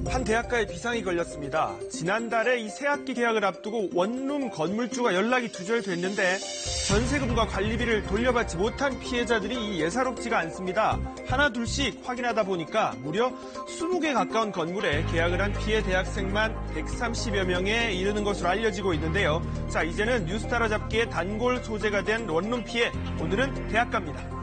한 대학가에 비상이 걸렸습니다. 지난달에 이 새학기 계약을 앞두고 원룸 건물주가 연락이 두절됐는데 전세금과 관리비를 돌려받지 못한 피해자들이 예사롭지가 않습니다. 하나 둘씩 확인하다 보니까 무려 20개 가까운 건물에 계약을 한 피해 대학생만 130여 명에 이르는 것으로 알려지고 있는데요. 자, 이제는 뉴스 따라잡기의 단골 소재가 된 원룸 피해, 오늘은 대학가입니다.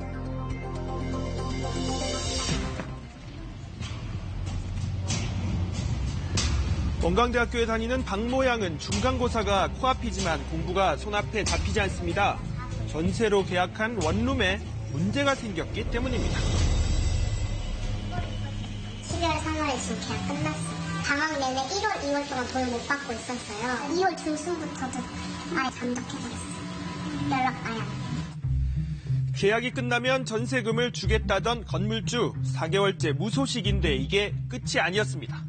원광대학교에 다니는 박모 양은 중간고사가 코앞이지만 공부가 손앞에 잡히지 않습니다. 전세로 계약한 원룸에 문제가 생겼기 때문입니다. 12월, 3월에 지금 계약 끝났어요. 방학 내내 1월, 2월 동안 돈을 못 받고 있었어요. 2월 중순부터도 아예 잠적해버렸어요. 연락 아예 안 돼요. 계약이 끝나면 전세금을 주겠다던 건물주, 4개월째 무소식인데 이게 끝이 아니었습니다.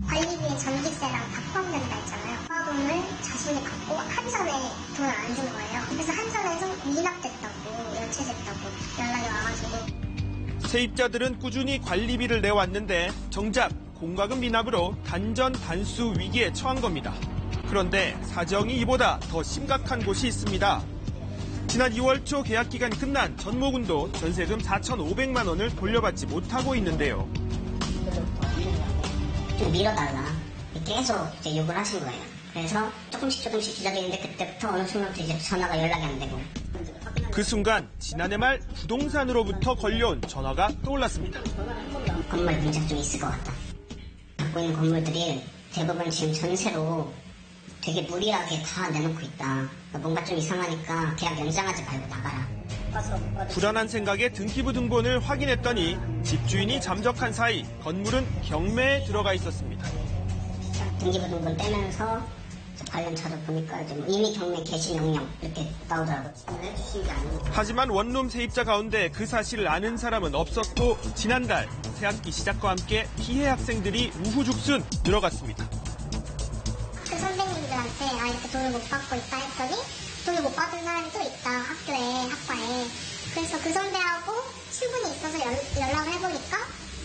관리비에 전기세랑 다 포함된다 했잖아요. 화금을 자신이 갖고 한전에 돈을 안 준 거예요. 그래서 한전에서 미납됐다고, 연체됐다고 연락이 와가지고. 세입자들은 꾸준히 관리비를 내왔는데 정작 공과금 미납으로 단전 단수 위기에 처한 겁니다. 그런데 사정이 이보다 더 심각한 곳이 있습니다. 지난 2월 초 계약 기간이 끝난 전모군도 전세금 4,500만 원을 돌려받지 못하고 있는데요. 좀 밀어달라. 계속 이제 요구를 하신 거예요. 그래서 조금씩 기다리는데 그때부터 어느 순간부터 이제 전화가 연락이 안 되고. 그 순간 지난해 말 부동산으로부터 걸려온 전화가 떠올랐습니다. 건물 문제가 좀 있을 것 같다. 갖고 있는 건물들이 대부분 지금 전세로 되게 무리하게 다 내놓고 있다. 그러니까 뭔가 좀 이상하니까 계약 연장하지 말고 나가라. 불안한 생각에 등기부 등본을 확인했더니 집주인이 잠적한 사이 건물은 경매에 들어가 있었습니다. 등기부 등본 떼면서 관련 자료 보니까 이미 경매 개시 명령 이렇게 나오더라고요. 하지만 원룸 세입자 가운데 그 사실을 아는 사람은 없었고 지난달 새학기 시작과 함께 피해 학생들이 우후죽순 늘어갔습니다. 그 선생님들한테 이렇게 돈을 못 받고 있다 했더니 돈을 못 받은 사람이 또 있다, 학과에. 그래서 그 선배하고 친분이 있어서 연락을 해보니까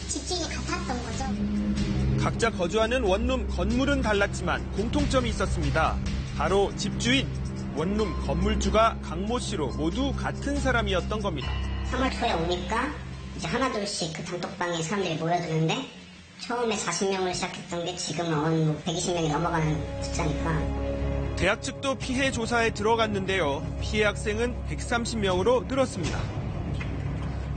집주인이 같았던 거죠. 각자 거주하는 원룸 건물은 달랐지만 공통점이 있었습니다. 바로 집주인, 원룸 건물주가 강모 씨로 모두 같은 사람이었던 겁니다. 3월 초에 오니까 이제 하나둘씩 그 단톡방에 사람들이 모여드는데 처음에 40명으로 시작했던 게 지금은 120명이 넘어가는 숫자니까. 대학 측도 피해 조사에 들어갔는데요. 피해 학생은 130명으로 늘었습니다.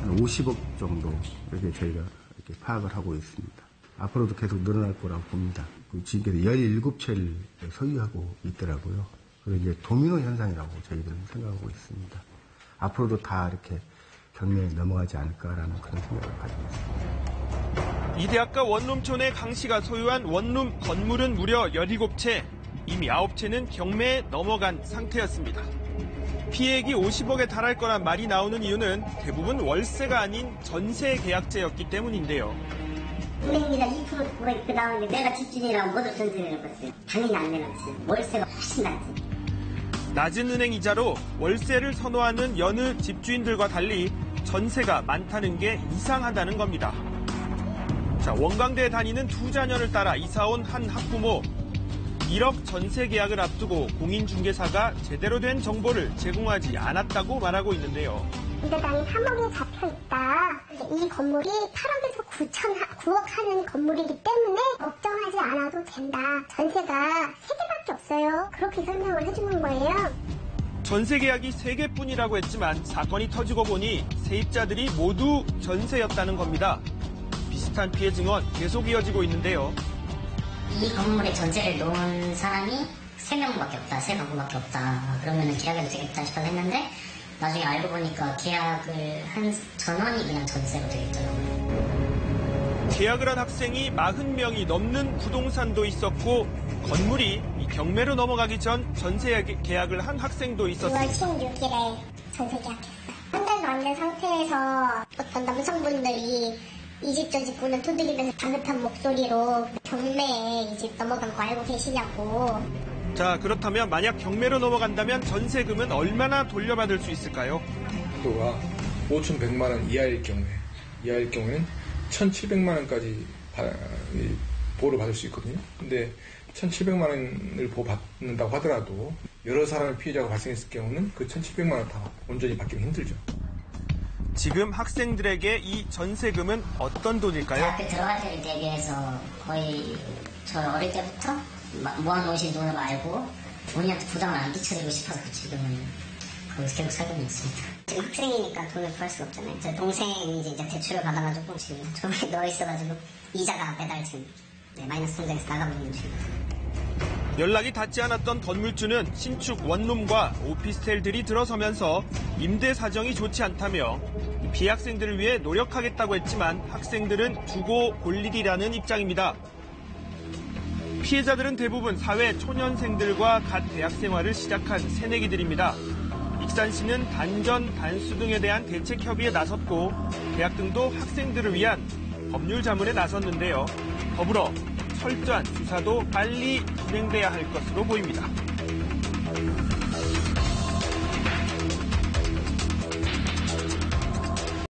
한 50억 정도 이렇게 저희가 이렇게 파악을 하고 있습니다. 앞으로도 계속 늘어날 거라고 봅니다. 지금까지 17채를 소유하고 있더라고요. 그리고 이제 도미노 현상이라고 저희들은 생각하고 있습니다. 앞으로도 다 이렇게 경매에 넘어가지 않을까라는 그런 생각을 가지고 있습니다. 이 대학가 원룸촌의 강 씨가 소유한 원룸 건물은 무려 17채. 이미 9채는 경매에 넘어간 상태였습니다. 피해액이 50억에 달할 거란 말이 나오는 이유는 대부분 월세가 아닌 전세 계약제였기 때문인데요. 은행비가 2% 그 다음에 내가 집주인이라고 모두 전세를 내봤어요. 당연히 안 내놨지. 월세가 훨씬 낫지. 낮은 은행 이자로 월세를 선호하는 여느 집주인들과 달리 전세가 많다는 게 이상하다는 겁니다. 자, 원광대에 다니는 두 자녀를 따라 이사온 한 학부모. 1억 전세 계약을 앞두고 공인중개사가 제대로 된 정보를 제공하지 않았다고 말하고 있는데요. 이대당이 3억에 잡혀있다. 이 건물이 8억에서 9억 하는 건물이기 때문에 걱정하지 않아도 된다. 전세가 3개밖에 없어요. 그렇게 설명을 해주는 거예요. 전세 계약이 3개뿐이라고 했지만 사건이 터지고 보니 세입자들이 모두 전세였다는 겁니다. 비슷한 피해 증언 계속 이어지고 있는데요. 이 건물에 전세를 놓은 사람이 3명밖에 없다, 3가구밖에 없다. 그러면 계약해도 되겠다 싶어서 했는데 나중에 알고 보니까 계약을 한 전원이 그냥 전세로 되어 있더라고요. 계약을 한 학생이 40명이 넘는 부동산도 있었고 건물이 경매로 넘어가기 전 전세 계약을 한 학생도 있었습니다. 6월 16일에 전세 계약했어요. 한 달도 안 된 상태에서 어떤 남성분들이 이 집 저 집 보는 두드리면서 다급한 목소리로 경매에 이 집 넘어간 거 알고 계시냐고. 자, 그렇다면 만약 경매로 넘어간다면 전세금은 얼마나 돌려받을 수 있을까요? 속도가 5,100만 원 이하일 경우에는 1,700만 원까지 보호를 받을 수 있거든요. 근데 1,700만 원을 보호받는다고 하더라도 여러 사람의 피해자가 발생했을 경우는 그 1,700만 원 다 온전히 받기는 힘들죠. 지금 학생들에게 이 전세금은 어떤 돈일까요? 대학교 들어갈 때를 대비해서 거의 저 어릴 때부터 모아놓으신 돈으로 알고 본인한테 부담을 안 끼쳐드리고 싶어서 지금은 거기서 계속 살고 있습니다. 지금 학생이니까 돈을 구할 수가 없잖아요. 제 동생이 이제 대출을 받아가지고 지금 조금씩 넣어 있어가지고 이자가 매달 지금 마이너스 통장에서 나가고 있는 중입니다. 연락이 닿지 않았던 건물주는 신축 원룸과 오피스텔들이 들어서면서 임대 사정이 좋지 않다며 비학생들을 위해 노력하겠다고 했지만 학생들은 두고 볼 일이라는 입장입니다. 피해자들은 대부분 사회 초년생들과 갓 대학 생활을 시작한 새내기들입니다. 익산시는 단전, 단수 등에 대한 대책 협의에 나섰고 대학 등도 학생들을 위한 법률 자문에 나섰는데요. 더불어 철저한 수사도 빨리 진행돼야 할 것으로 보입니다.